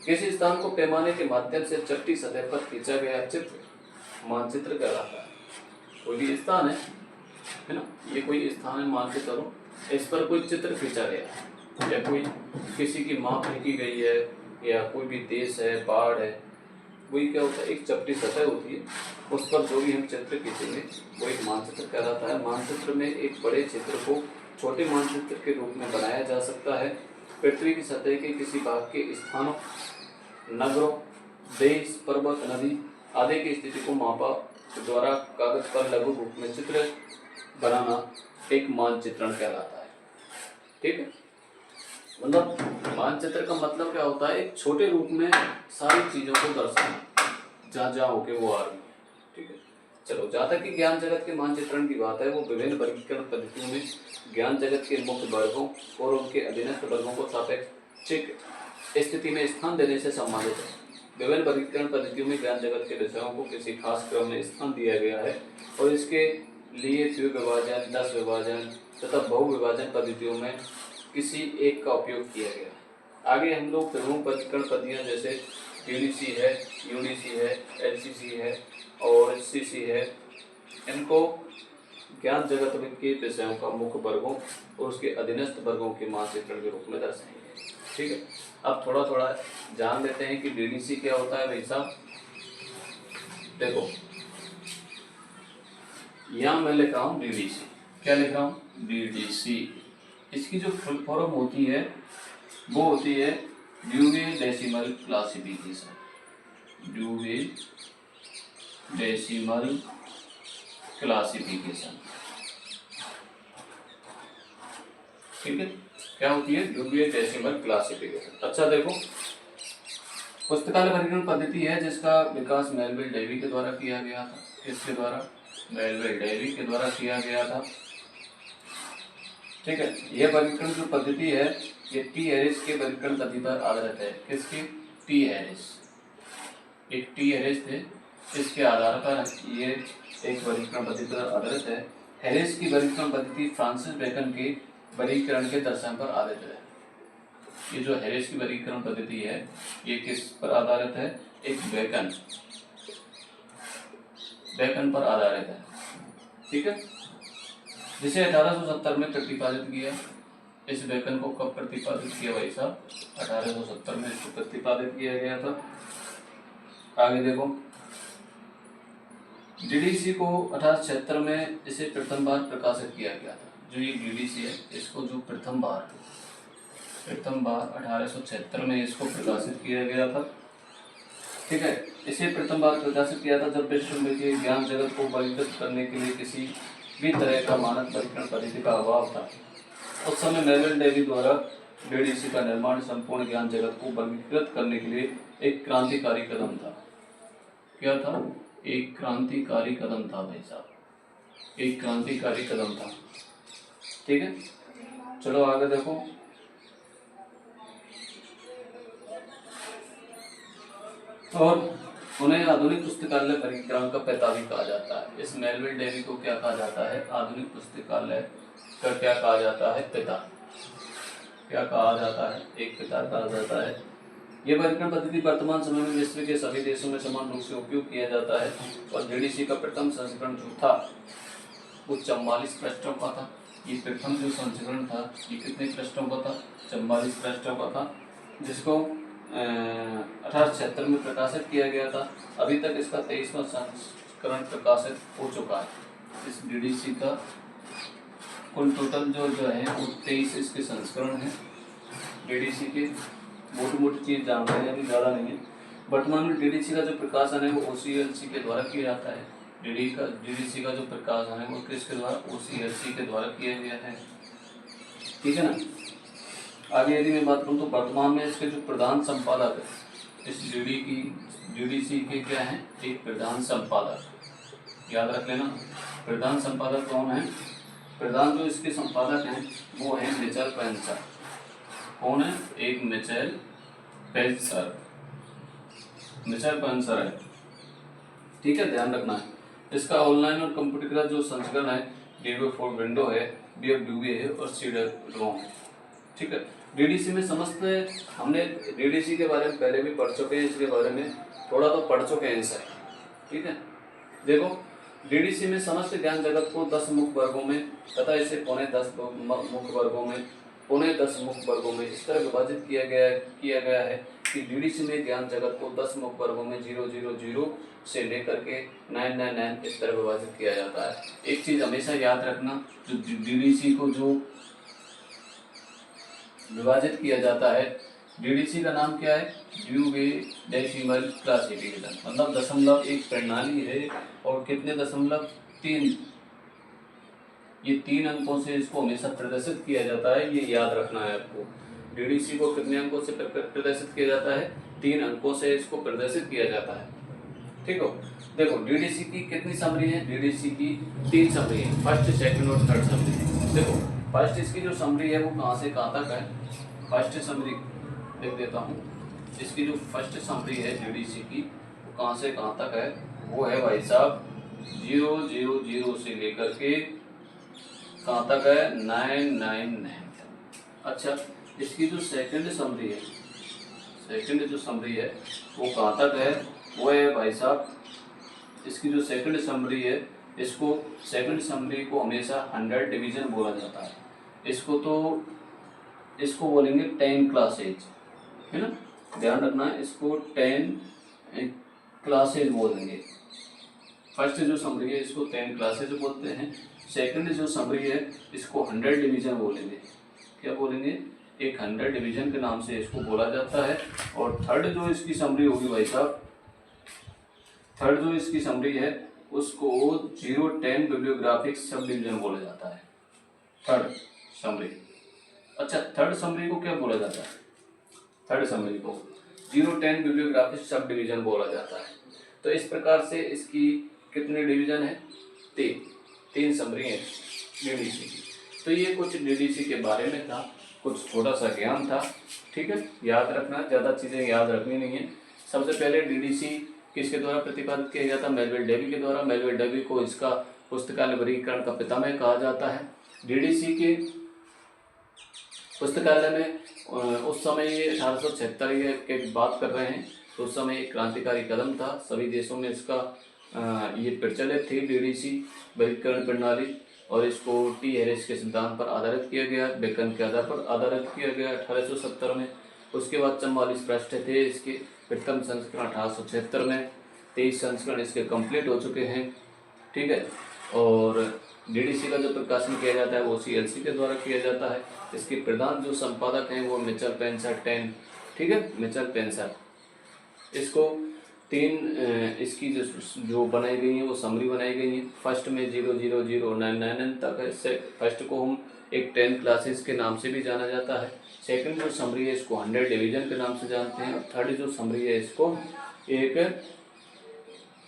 किसी स्थान को पैमाने के माध्यम से चपटी सतह पर खींचा गया चित्र मानचित्र कहलाता है। कोई भी स्थान है ना, ये कोई स्थान है, मान के चलो इस पर कोई चित्र खींचा गया है, या कोई किसी की माप लिखी गई है, या कोई भी देश है, पहाड़ है, वही क्या होता है? एक चपटी सतह होती है, उस पर जो भी हम चित्र खींचेंगे वो एक मानचित्र कहलाता है। मानचित्र में एक बड़े चित्र को छोटे मानचित्र के रूप में बनाया जा सकता है। पृथ्वी की सतह के किसी भाग के स्थानों, नगरों, देश, पर्वत, नदी आदि की स्थिति को मापा द्वारा कागज पर लघु रूप में चित्र बनाना एक मानचित्रण कहलाता है। ठीक है, मतलब मानचित्र का मतलब क्या होता है? एक छोटे रूप में सारी चीजों को दर्शाना, जहाँ जहाँ होके वो आ रही है। ठीक है, चलो, जहाँ तक कि ज्ञान जगत के मानचित्रण की बात है, वो विभिन्न वर्गीकरण पद्धतियों में ज्ञान जगत के मुख्य वर्गों और उनके अधीनस्थ वर्गों को सापेक्षिक स्थिति में स्थान देने से संबंधित है। विभिन्न वर्गीकरण पद्धतियों में ज्ञान जगत के विषयों को किसी खास क्रम में स्थान दिया गया है और इसके लिए द्विविभाजन, 10 विभाजन तथा बहुविभाजन पद्धतियों में किसी एक का उपयोग किया गया। आगे हम लोग प्रमुख वर्गीकरण पद्धतियाँ जैसे DDC है, UDC है, LCC है और CC है, इनको ज्ञान जगत के विषयों का मुख्य वर्गों और उसके अधीनस्थ वर्गों के मानचित्रण के रूप में दर्शाएंगे। ठीक है, अब थोड़ा थोड़ा जान लेते हैं कि DDC क्या होता है भाई साहब। देखो, यहाँ मैं लिख रहा हूँ DDC, क्या लिख रहा हूँ? DDC। इसकी जो फुल फॉर्म होती है वो होती है Dewey decimal classification. Dewey decimal classification. ठीक है, क्या होती है? Dewey decimal classification. अच्छा देखो, पुस्तकालय वर्गीकरण पद्धति है जिसका विकास मेलविल डेवी के द्वारा किया गया था। किसके द्वारा? मेलविल डेवी के द्वारा किया गया था। ठीक है, यह वर्गीकरण जो पद्धति है ये टी हैरिस के वर्गीकरण पद्धति पर आधारित है। किसकी? T Harris. एक टी हैरिस थे इसके आधार पर ये एक वर्गीकरण पद्धति पर आधारित है। हैरिस की वर्गीकरण पद्धति फ्रांसिस बेकन के वर्गीकरण के दर्शन पर आधारित है। ये जो हैरिस की वर्गीकरण पद्धति है ये किस पर आधारित है? एक बेकन पर आधारित है। ठीक है, जिसे 1870 में प्रतिपादित किया। इस बेकन को कब प्रतिपादित किया भाई साहब? 1870 में इसको प्रतिपादित किया गया था। आगे देखो, डीडीसी को 1876 में इसे प्रथम बार प्रकाशित किया गया था। जो ये डीडीसी है इसको जो प्रथम बार 1876 में इसको प्रकाशित किया गया था। ठीक है, इसे प्रथम बार प्रकाशित किया था जब विश्व में के ज्ञान जगत को वर्गीकृत करने के लिए किसी भी तरह का मानक वर्गीकरण पद्धति का अभाव था। उस समय मेलविल डेवी द्वारा डीडीसी का निर्माण संपूर्ण ज्ञान जगत को वर्गीकृत करने के लिए एक क्रांतिकारी कदम था। क्या था? एक क्रांतिकारी कदम था भाई साहब, एक क्रांतिकारी कदम था। ठीक है, चलो आगे देखो। और उन्हें आधुनिक पुस्तकालय वर्गीकरण का पिता भी कहा जाता है। इस मेलविल डेवी को क्या कहा जाता है? आधुनिक पुस्तकालय का क्या कहा जाता है? पिता। क्या कहा जाता है? एक पिता कहा जाता है। यह वर्गीकरण पद्धति वर्तमान समय में विश्व के सभी देशों में समान रूप से उपयोग किया जाता है। और डीडीसी का प्रथम संस्करण जो था वो 44 पृष्ठों का था। ये प्रथम जो संस्करण था ये कितने पृष्ठों का था? 44 पृष्ठों का था, जिसको 1876 में प्रकाशित किया गया था। अभी तक इसका 23वां संस्करण प्रकाशित हो चुका है। इस डीडीसी का कुल टोटल जो है वो 23 इसके संस्करण है। डीडीसी के मोटी मोटी चीज जान रहे हैं, अभी ज़्यादा नहीं है। वर्तमान में डीडीसी का जो प्रकाशन है वो ओसीएलसी के द्वारा किया जाता है। डीडीसी का जो प्रकाशन है वो किसके द्वारा? ओसीएलसी के द्वारा किया गया है। ठीक है ना। आगे यदि मैं बात करूँ तो वर्तमान में इसके जो प्रधान संपादक है इस डीडीसी के क्या है? एक प्रधान संपादक, याद रख लेना। प्रधान संपादक कौन है? प्रधान जो इसके संपादक हैं वो है मिचेल पेंसर। कौन है? एक मिचेल पेंसर है। ठीक है, ध्यान रखना है। इसका ऑनलाइन और कंप्यूटर जो संस्करण है डेबो फॉर विंडो है, डीएफडब्ल्यू है और सीडर रोम है। ठीक है, डीडीसी में समस्त हमने डीडीसी के बारे में पहले भी पढ़ चुके हैं, इसके बारे में थोड़ा तो पढ़ चुके हैं सर। ठीक है, देखो डीडीसी में समस्त ज्ञान जगत को 10 मुख्य वर्गों में तथा इसे पौने 10 मुख्य वर्गों में इस तरह विभाजित किया गया है कि डीडीसी में ज्ञान जगत को 10 मुख्य वर्गों में 000 से लेकर के 999 इस तरह विभाजित किया जाता है। एक चीज हमेशा याद रखना, जो डीडीसी को जो विभाजित किया जाता है, डीडीसी का नाम क्या है? ड्यूवे डेसिमल क्लासिफिकेशन, मतलब दशमलव एक प्रणाली है। और कितने दशमलव? 3। ये 3 अंकों से इसको हमेशा प्रदर्शित किया जाता है, ये याद रखना है आपको। डीडीसी को कितने अंकों से प्रदर्शित किया जाता है? 3 अंकों से इसको प्रदर्शित किया जाता है। ठीक हो, देखो डीडीसी की कितनी समरी है? डीडीसी की 3 समरी है, फर्स्ट, सेकंड और थर्ड समरी। देखो फर्स्ट इसकी जो समरी है वो कहाँ से कहाँ तक है? फर्स्ट समरी देख देता हूँ। इसकी जो फर्स्ट समरी है डीडीसी की वो कहाँ से कहाँ तक है? वो है भाई साहब 000 से लेकर के कहाँ तक है? 999। अच्छा, इसकी जो सेकंड समरी है वो कहाँ तक है? वो है भाई साहब, इसकी जो सेकंड समरी है सेकंड समरी को हमेशा 100 डिवीजन बोला जाता है। इसको बोलेंगे 10 क्लासेज, है ना, ध्यान रखना है। इसको 10 क्लासेज बोलेंगे। फर्स्ट जो समरी है इसको 10 क्लासेज बोलते हैं। सेकंड जो समरी है इसको 100 डिवीजन बोलेंगे। क्या बोलेंगे? एक 100 डिवीजन के नाम से इसको बोला जाता है। और थर्ड जो इसकी समरी होगी भाई साहब, थर्ड जो इसकी समरी है उसको 010 बिब्लियोग्राफिक सब डिवीजन बोला जाता है। Third summary. अच्छा, थर्ड समरी को क्या बोला जाता है? थर्ड समरी को 010 बिब्लियोग्राफिक सब डिवीजन बोला जाता है। तो इस प्रकार से इसकी कितने डिवीजन है? 3 समरी है डीडीसी की। तो ये कुछ डीडीसी के बारे में था, कुछ छोटा सा ज्ञान था। ठीक है, याद रखना, ज़्यादा चीज़ें याद रखनी नहीं है। सबसे पहले डीडीसी किसके द्वारा प्रतिपादित किया गया था? मेलविल डेवी के द्वारा। मेलविल डेवी को इसका पुस्तकालय वर्गीकरण का पितामह कहा जाता है। डीडीसी के पुस्तकालय में उस समय ये 1876 की बात कर रहे हैं, तो उस समय एक क्रांतिकारी कदम था। सभी देशों में इसका ये प्रचलित थी डीडीसी वर्गीकरण प्रणाली, और इसको टी हैरिस के सिद्धांत पर आधारित किया गया, बेकन के आधार पर आधारित किया गया 1870 में। उसके बाद 44 पृष्ठ थे इसके। प्रथम संस्करण 1876 में, 23 संस्करण इसके कंप्लीट हो चुके हैं, ठीक है। और डीडीसी का जो प्रकाशन किया जाता है वो सीएलसी के द्वारा किया जाता है। इसके प्रधान जो संपादक हैं वो मिचेल पेंसर 10, ठीक है, मिचेल पेंसर। इसको तीन इसकी जो बनाई गई है वो समरी बनाई गई है। फर्स्ट में 00099 तक है। फर्स्ट को हम एक 10 क्लासेस के नाम से भी जाना जाता है। सेकंड जो समरी है इसको 100 डिवीजन के नाम से जानते हैं। और थर्ड जो समरी है इसको एक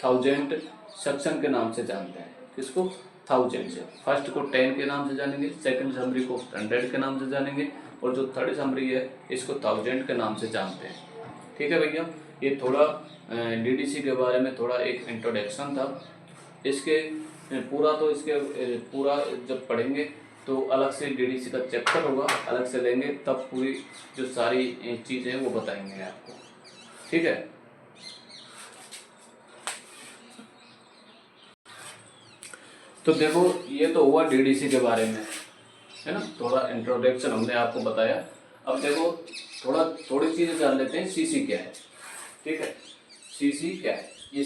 1000 सेक्शन के नाम से जानते हैं। किसको? 1000 से। फर्स्ट को 10 के नाम से जानेंगे, सेकंड समरी को 100 के नाम से जानेंगे, और जो थर्ड समरी है इसको 1000 के नाम से जानते हैं, ठीक है भैया। ये थोड़ा डीडीसी के बारे में थोड़ा एक इंट्रोडक्शन था। इसके पूरा जब पढ़ेंगे तो अलग से डीडीसी का चैप्टर होगा, अलग से लेंगे, तब पूरी जो सारी चीज़ें हैं वो बताएंगे आपको, ठीक है। तो देखो ये तो हुआ डीडीसी के बारे में, है ना, थोड़ा इंट्रोडक्शन हमने आपको बताया। अब देखो थोड़ी चीज़ें जान लेते हैं। सीसी क्या है, ठीक है। सीसी क्या है? ये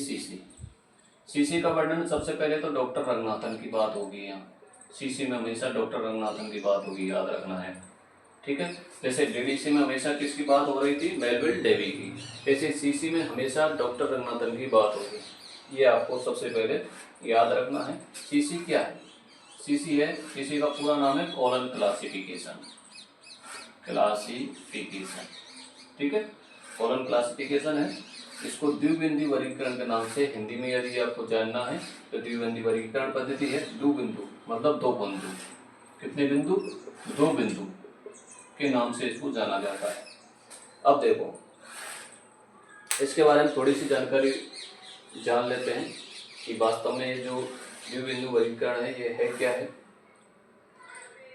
सीसी का वर्णन सबसे पहले तो डॉक्टर रंगनाथन की बात होगी। यहाँ सीसी में हमेशा डॉक्टर रंगनाथन की बात होगी, याद रखना है, ठीक है। जैसे डीडीसी में हमेशा किसकी बात हो रही थी? मेलविल डेवी की। जैसे सीसी में हमेशा डॉक्टर रंगनाथन की बात होगी, ये आपको सबसे पहले याद रखना है। सीसी क्या है? सीसी है, सीसी का पूरा नाम है कॉलन क्लासिफिकेशन, ठीक है। कॉलन क्लासिफिकेशन है। इसको द्विबिंदु वर्गीकरण के नाम से हिंदी में यदि आपको जानना है तो द्विबिंदु वर्गीकरण पद्धति है। द्विबिंदु मतलब दो बिंदु। कितने बिंदु? 2 बिंदु के नाम से इसको जाना जाता है। अब देखो इसके बारे में थोड़ी सी जानकारी जान लेते हैं कि वास्तव में ये जो द्विबिंदु वर्गीकरण है ये है क्या है।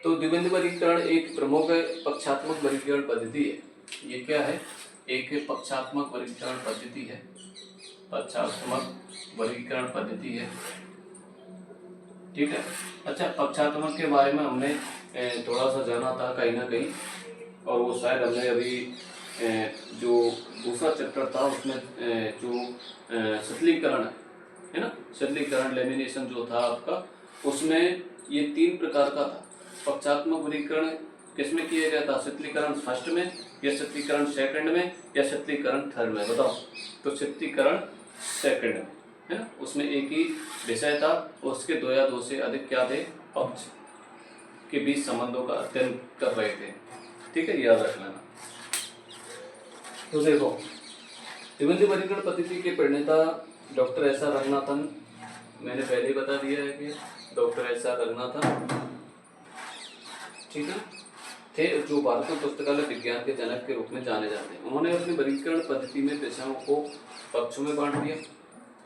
तो द्विबिंदु वर्गीकरण एक प्रमुख पक्षात्मक वर्गीकरण पद्धति है। ये क्या है? एक पक्षात्मक वर्गीकरण पद्धति है, पक्षात्मक वर्गीकरण पद्धति है, ठीक है। अच्छा, पक्षात्मक के बारे में हमने थोड़ा सा जाना था कहीं ना कहीं, और वो शायद हमने अभी जो दूसरा चैप्टर था उसमें जो शीतलीकरण है ना, शीतलीकरण लेमिनेशन जो था आपका, उसमें ये 3 प्रकार का था। पक्षात्मक वर्गीकरण किसमें किया गया था? शीतलीकरण फर्स्ट में, या शीतलीकरण सेकंड में, या शीतलीकरण थर्ड में? बताओ। तो शीतलीकरण सेकंड में, है ना, उसमें एक ही विषय था, उसके 2 या 2 से अधिक क्या थे? पक्ष के बीच संबंधों का अध्ययन कर रहे थे, ठीक है, याद रख लेना। तो देखो द्विबिंदु वर्गीकरण पद्धति के प्रणेता डॉक्टर एस आर रंगनाथन, मैंने पहले ही बता दिया है कि डॉक्टर एस आर रंगनाथन, ठीक है, थे, जो भारतीय पुस्तकालय विज्ञान के जनक के रूप में जाने जाते हैं। उन्होंने अपनी वर्गीकरण पद्धति में विषयों को पक्षों में बांट दिया,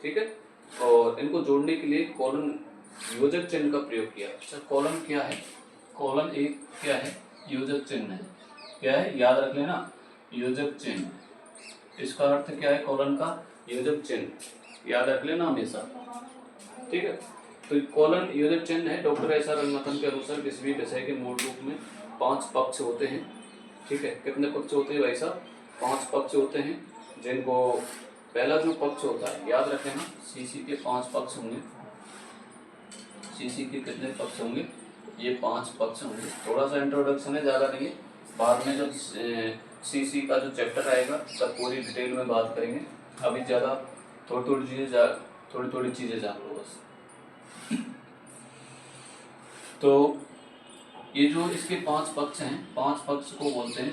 ठीक है, और इनको जोड़ने के लिए कॉलन योजक चिन्ह का प्रयोग किया। अच्छा, कॉलन क्या है? कॉलन एक क्या है? योजक चिन्ह है। क्या है? याद रख लेना, योजक चिन्ह। इसका अर्थ क्या है कॉलन का? योजक चिन्ह, याद रख लेना हमेशा, ठीक है। तो कॉलन योजक चिन्ह है। डॉक्टर एस आर रंगनाथन के अनुसार किसी भी विषय के मूल रूप में 5 पक्ष होते हैं, ठीक है। कितने पक्ष होते हैं भाई साहब? 5 पक्ष होते हैं, जिनको पहला जो पक्ष होता है, याद रखें ना, सीसी के 5 पक्ष होंगे। सीसी के कितने पक्ष होंगे? ये 5 पक्ष होंगे। थोड़ा सा इंट्रोडक्शन है, ज़्यादा नहीं है। बाद में जब सीसी का जो चैप्टर आएगा तब पूरी डिटेल में बात करेंगे। अभी ज़्यादा थोड़ी थोड़ी चीज़ें जान लो बस। तो ये जो इसके 5 पक्ष हैं, 5 पक्ष को बोलते हैं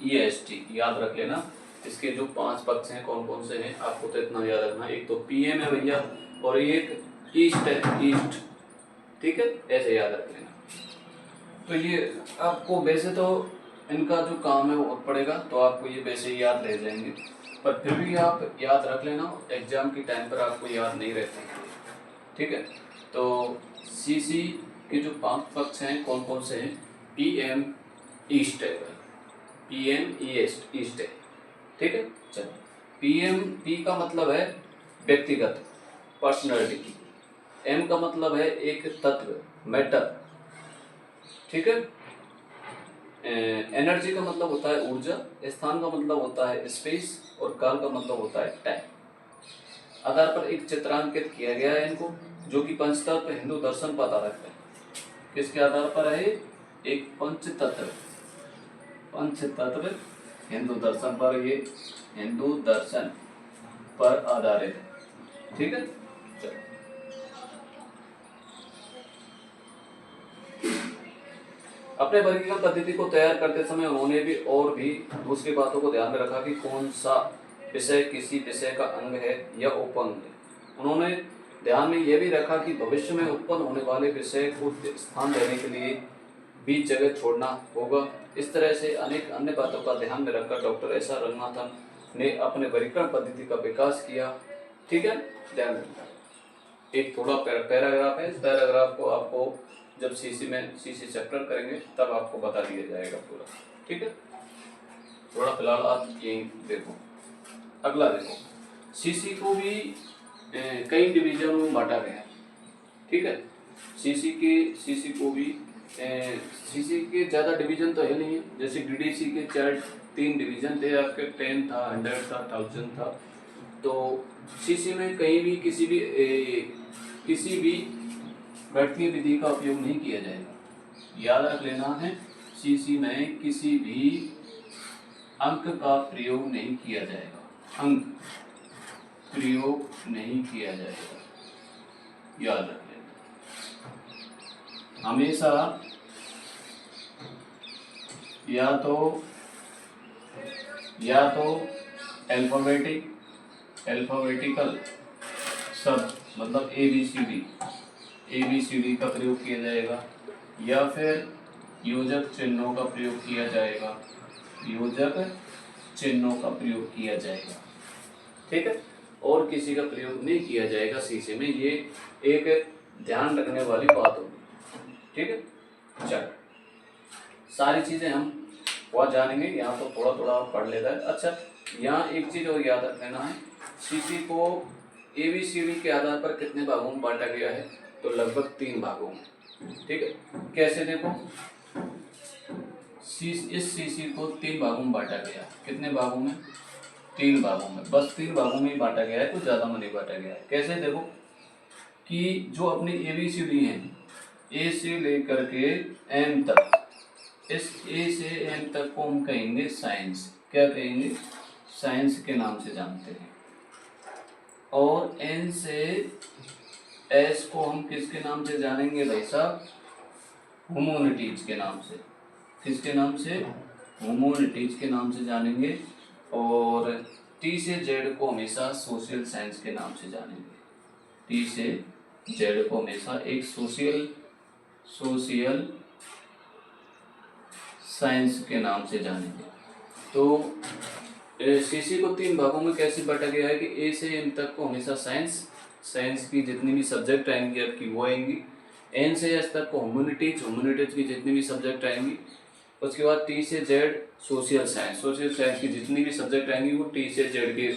PMEST, याद रख लेना। इसके जो 5 पक्ष हैं कौन कौन से हैं आपको तो इतना याद रखना। एक तो PM है भैया, और एक ईस्ट है, ईस्ट, ठीक है, ऐसे याद रख लेना। तो ये आपको वैसे तो इनका जो काम है वो और पड़ेगा, तो आपको ये वैसे ही याद रह जाएंगे, पर फिर भी आप याद रख लेना, एग्जाम के टाइम पर आपको याद नहीं रहते, ठीक है। तो सीसी के जो 5 पक्ष हैं कौन कौन से हैं? पीएम ईस्ट है, पीएम ईस्ट, ईस्ट है, ठीक है। चलो, पीएम, पी का मतलब है व्यक्तिगत, पर्सनैलिटी। एम का मतलब है एक तत्व, मैटर, ठीक है। एनर्जी का मतलब होता है ऊर्जा, स्थान का मतलब होता है स्पेस, और काल का मतलब होता है टाइम। आधार पर एक चित्रांकित किया गया है इनको, जो कि पंचतत्व हिंदू दर्शन पर आधारित है। किसके आधार पर है? एक पंचतत्व, पंचतत्व हिंदू दर्शन पर, ये हिंदू दर्शन पर आधारित है, ठीक है। चलो, अपने वर्गीकरण पद्धति को तैयार करते समय उन्होंने भी और भी दूसरी बातों को ध्यान में रखा कि कौन सा विषय किसी विषय का अंग है या उपअंग है। उन्होंने ध्यान में यह भी रखा कि भविष्य में उत्पन्न होने वाले विषय को स्थान देने के लिए भी जगह छोड़ना होगा। इस तरह से अनेक अन्य बातों का ध्यान में रखकर डॉक्टर एस आर रंगनाथन ने अपने वर्गीकरण पद्धति का विकास किया, ठीक है। ध्यान रखना, एक थोड़ा पैराग्राफ है, इस पैराग्राफ को आपको जब सीसी में सीसी चैप्टर करेंगे तब आपको बता दिया जाएगा पूरा, ठीक है। थोड़ा फिलहाल आप ये देखो, अगला देखो, सीसी को भी कई डिवीजन में बांटा गया है, ठीक है। सीसी को भी सीसी के ज़्यादा डिवीजन तो है नहीं है, जैसे डीडीसी के 3 डिवीजन थे आपके, 10 था, 100 था, 1000 था। तो सीसी में कहीं भी किसी भी गणितीय विधि का उपयोग नहीं किया जाएगा, याद रख लेना है। सीसी में किसी भी अंक का प्रयोग नहीं किया जाएगा, अंक प्रयोग नहीं किया जाएगा, याद रख लेना। हमेशा या तो अल्फाबेटिकल शब्द मतलब ABCD का प्रयोग किया जाएगा, या फिर योजक चिन्हों का प्रयोग किया जाएगा, योजक चिन्हों का प्रयोग किया जाएगा, ठीक है। और किसी का प्रयोग नहीं किया जाएगा सीसी में, ये एक ध्यान रखने वाली बात होगी, ठीक है। चलो, सारी चीज़ें हम वहाँ जानेंगे, यहाँ तो थोड़ा थोड़ा पढ़ लेता है। अच्छा, यहाँ एक चीज़ और याद रख लेना है, सीसी को ABCD के आधार पर कितने भागों में बांटा गया है? तो लगभग 3 भागों में, ठीक है। कैसे देखो, इस सीसी को 3 भागों में बांटा गया, कितने भागों में? 3 भागों में, बस 3 भागों में ही बांटा गया है, तो ज़्यादा में नहीं बांटा गया है। कैसे देखो कि जो अपनी ABCD है, A से लेकर के M तक, इस A से M तक को हम कहेंगे साइंस, क्या कहेंगे? साइंस के नाम से जानते हैं। और N से S को हम किसके नाम से जानेंगे भाई साहब? ह्यूमैनिटीज के नाम से। किसके नाम से? ह्यूमैनिटीज के नाम से जानेंगे। और T से Z को हमेशा सोशल साइंस के नाम से जानेंगे। T से Z को हमेशा एक सोशल साइंस के नाम से जानेंगे। तो सीसी को 3 भागों में कैसे बांटा गया है कि A से M तक को हमेशा साइंस की जितनी भी सब्जेक्ट आएंगी आपकी वो आएंगी। N से S तक को ह्यूमैनिटीज की जितनी भी सब्जेक्ट आएंगी। उसके बाद T से Z सोशल साइंस की जितनी भी सब्जेक्ट आएंगी वो T से Z के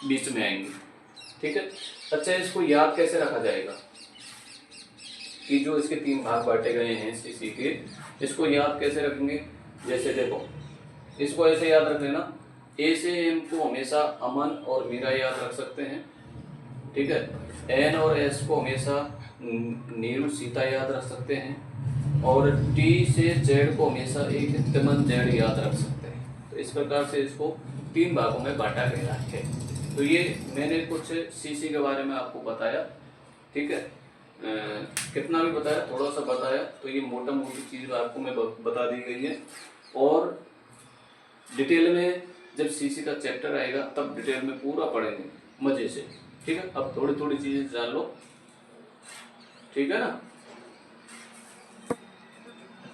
बीच में आएंगी, ठीक है। अच्छा, इसको याद कैसे रखा जाएगा कि जो इसके 3 भाग बांटे गए हैं सीसी के, इसको याद कैसे रखेंगे? जैसे देखो, इसको ऐसे याद रख लेना, A से M को हमेशा अमन और मीरा याद रख सकते हैं, ठीक है। N और S को हमेशा नीरू सीता याद रख सकते हैं, और T से Z को हमेशा एक तिमन Z याद रख सकते हैं। तो इस प्रकार से इसको 3 भागों में बांटा गया है। तो ये मैंने कुछ सीसी के बारे में आपको बताया, ठीक है। कितना भी बताया, थोड़ा सा बताया, तो ये मोटा मोटी चीज़ आपको मैं बता दी गई है। और डिटेल में जब सीसी का चैप्टर आएगा तब डिटेल में पूरा पढ़ेंगे मज़े से, ठीक है। अब थोड़ी थोड़ी चीज़ें जान लो। ठीक है ना।